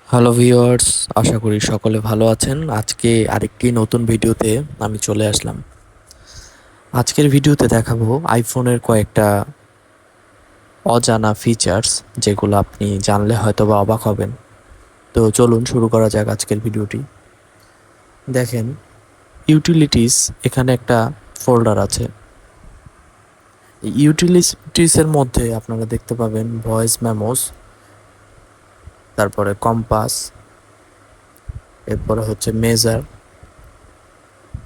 Hello viewers, আশা করি সকলে ভালো আছেন। আজকে আরেকটি নতুন ভিডিওতে আমি চলে আসলাম। আজকের ভিডিওতে দেখাবো আইফোনের কয়েকটা অজানা ফিচার্স, যেগুলো আপনি জানলে হয়তো বা অবাক হবেন। তো চলুন শুরু করা যাক আজকের ভিডিওটি। দেখেন, ইউটিলিটিস, এখানে একটা ফোল্ডার আছে। ইউটিলিটিসের মধ্যে আপনারা দেখতে পাবেন ভয়েস মেমোস, তারপরে কম্পাস, এরপরে হচ্ছে মেজার,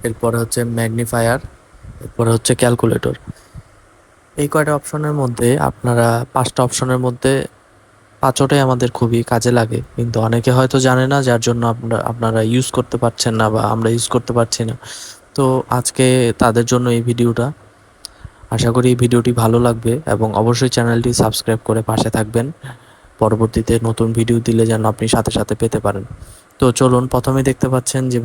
এরপরে হচ্ছে ম্যাগনিফায়ার, এরপরে হচ্ছে ক্যালকুলেটর। এই কয়টা অপশনের মধ্যে আপনারা ৫টা অপশনের মধ্যে ৫টাই আমাদের খুবই কাজে লাগে, কিন্তু অনেকে হয়তো জানে না, যার জন্য আপনারা ইউজ করতে পারছেন না বা আমরা ইউজ করতে পারছি না। তো আজকে তাদের জন্য এই ভিডিওটা। আশা করি এই ভিডিওটি ভালো লাগবে এবং অবশ্যই চ্যানেলটি সাবস্ক্রাইব করে পাশে থাকবেন, পরবর্তীতে নতুন ভিডিও দিলে যেন আপনি সাথে সাথে পেতে পারেন। তো চলুন, প্রথমেই দেখতে পাচ্ছেন যে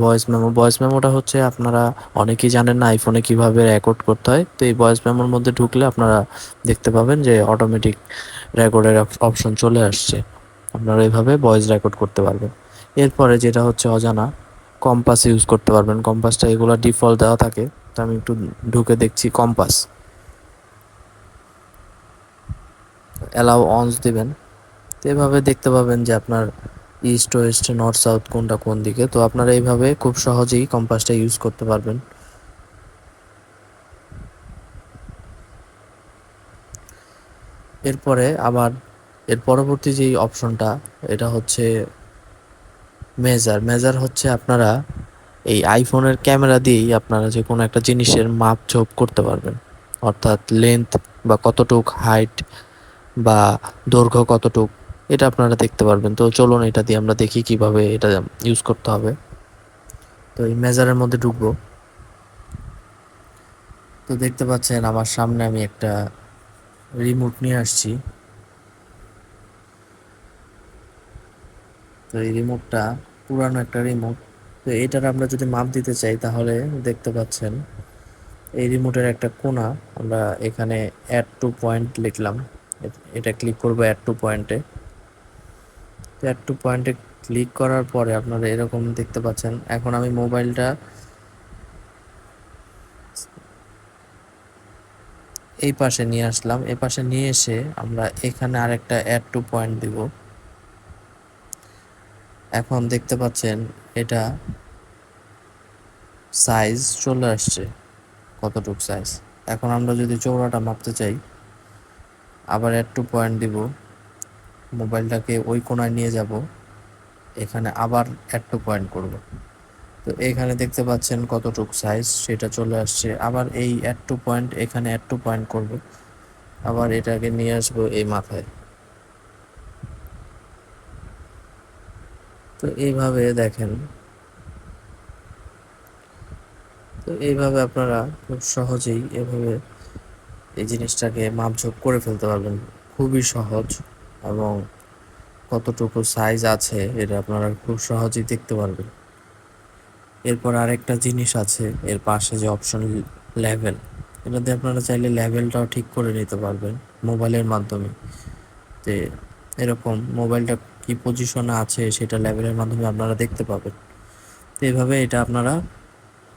ভয়েস মেমোটা হচ্ছে, আপনারা অনেকেই জানেন না আইফোনে কিভাবে রেকর্ড করতে হয়। তো এই ভয়েস মেমোর মধ্যে ঢুকলে আপনারা দেখতে পাবেন যে অটোমেটিক রেকর্ডের অপশন চলে আসছে। আপনারা এইভাবে ভয়েস রেকর্ড করতে পারবেন। এরপরে যেটা হচ্ছে অজানা, কম্পাস ইউজ করতে পারবেন। কম্পাসটা এগুলো ডিফল্ট দেওয়া থাকে। তো আমি একটু ঢুকে দেখছি কম্পাস, অ্যালাউ অনস দিবেন। তো এভাবে দেখতে পাবেন যে আপনার ইস্ট ওয়েস্ট নর্থ সাউথ কোনটা কোন দিকে। তো আপনারা এইভাবে খুব সহজেই কম্পাসটা ইউজ করতে পারবেন। এরপরে আবার এর পরবর্তী যেই অপশনটা, এটা হচ্ছে মেজার। মেজার হচ্ছে আপনারা এই আইফোনের ক্যামেরা দিয়েই আপনারা যে কোনো একটা জিনিসের মাপ ঝোপ করতে পারবেন, অর্থাৎ লেন্থ বা কতটুক হাইট বা দৈর্ঘ্য কতটুক, এটা আপনারা দেখতে পারবেন। তো চলুন এটা দিয়ে আমরা দেখি কিভাবে এটা ইউজ করতে হবে। তো এই মেজারের মধ্যে ঢুকবো। তো দেখতে পাচ্ছেন আমার সামনে আমি একটা রিমোট নিয়ে আসছি। তো এই রিমোটটা পুরানো একটা রিমোট। তো এটার আমরা যদি মাপ দিতে চাই, তাহলে দেখতে পাচ্ছেন এই রিমোটের একটা কোণা, আমরা এখানে অ্যাড টু পয়েন্ট লিখলাম। এটা ক্লিক করবো অ্যাড টু পয়েন্টে। তো অ্যাড টু পয়েন্টে ক্লিক করার পরে আপনারা এরকম দেখতে পাচ্ছেন। এখন আমি মোবাইলটা এই পাশে নিয়ে আসলাম। এই পাশে নিয়ে এসে আমরা এখানে আরেকটা অ্যাড টু পয়েন্ট দিব। এখন দেখতে পাচ্ছেন এটা সাইজ চলে আসছে, কতটুক সাইজ। এখন আমরা যদি চৌড়াটা মাপতে চাই, আবার অ্যাড টু পয়েন্ট দিব, মোবাইলটাকে ওই কোণায় নিয়ে যাব, এখানে আবার অ্যাড টু পয়েন্ট করব। তো এখানে দেখতে পাচ্ছেন কতটুক সাইজ সেটা চলে আসছে। আবার এই অ্যাড টু পয়েন্ট, এখানে অ্যাড টু পয়েন্ট করব, আবার এটাকে নিয়ে আসবো এই মাথায়। তো এইভাবে দেখেন, তো এইভাবে আপনারা খুব সহজেই এভাবে এই জিনিসটাকে মাপঝোপ করে ফেলতে পারবেন। খুবই সহজ, এবং কতটুকু সাইজ আছে এটা আপনারা খুব সহজেই দেখতে পারবেন। এরপর আরেকটা জিনিস আছে, এর পাশে যে অপশন লেভেল, এটাতে আপনারা চাইলে লেভেলটাও ঠিক করে নিতে পারবেন মোবাইলের মাধ্যমে। তে এরকম মোবাইলটা কি পজিশনে আছে সেটা লেভেলের মাধ্যমে আপনারা দেখতে পাবেন। তো এইভাবে এটা আপনারা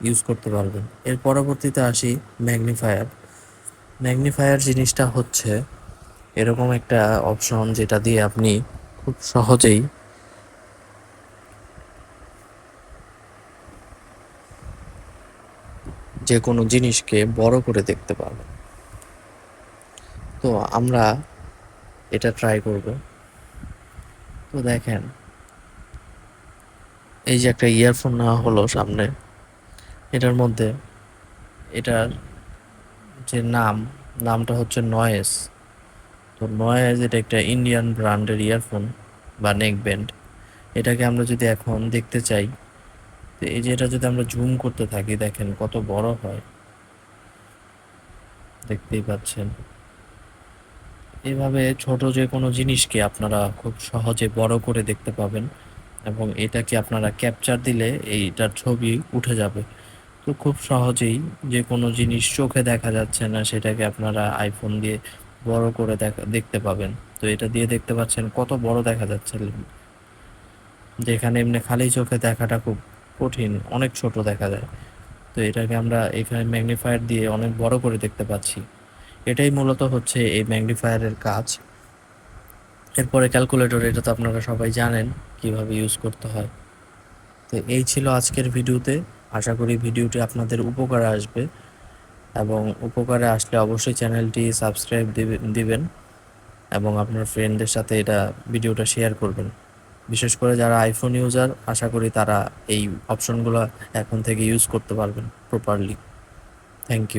ইউজ করতে পারবেন। এর পরবর্তীতে আসি ম্যাগনিফায়ার। ম্যাগনিফায়ার জিনিসটা হচ্ছে এরকম একটা অপশন, যেটা দিয়ে আপনি খুব সহজেই যে কোনো জিনিসকে বড় করে দেখতে পারবেন। তো আমরা এটা ট্রাই করব। তো দেখেন, এই যে একটা ইয়ারফোন নেওয়া হলো সামনে, এটার মধ্যে এটার যে নামটা হচ্ছে নয়েস। তো নয়েজ, এটা একটা ইন্ডিয়ান ব্র্যান্ডের ইয়ারফোন বা নেক ব্যান্ড। এটাকে আমরা যদি এখন দেখতে চাই, তো এই যে এটা যদি আমরা জুম করতে থাকি, দেখেন কত বড় হয়, দেখতেই পাচ্ছেন। এভাবে ছোট যে কোনো জিনিসকে আপনারা খুব সহজে বড় করে দেখতে পাবেন, এবং এটাকে আপনারা ক্যাপচার দিলে এইটার ছবি উঠে যাবে। তো খুব সহজেই যে কোনো জিনিস চোখে দেখা যাচ্ছে না, সেটাকে আপনারা আইফোন দিয়ে বড় করে দেখতে পাবেন। তো এটা দিয়ে দেখতে পাচ্ছেন কত বড় দেখা যাচ্ছে। যেখানে এমনি খালি চোখে দেখাটা খুব কঠিন, অনেক ছোট দেখা যায়। তো এটাকে আমরা এখানে ম্যাগনিফায়ার দিয়ে অনেক বড় করে দেখতে পাচ্ছি। এটাই মূলত হচ্ছে এই ম্যাগনিফায়ারের কাজ। এরপরে ক্যালকুলেটর, এটা তো আপনারা সবাই জানেন কিভাবে ইউজ করতে হয়। তো এই ছিল আজকের ভিডিওতে। আশা করি ভিডিওটি আপনাদের উপকারে আসবে, এবং উপকারে আসলে অবশ্যই চ্যানেলটি সাবস্ক্রাইব দিবেন এবং আপনার ফ্রেন্ডদের সাথে এটা ভিডিওটা শেয়ার করবেন। বিশেষ করে যারা আইফোন ইউজার, আশা করি তারা এই অপশনগুলো এখন থেকে ইউজ করতে পারবেন প্রপারলি। Thank you.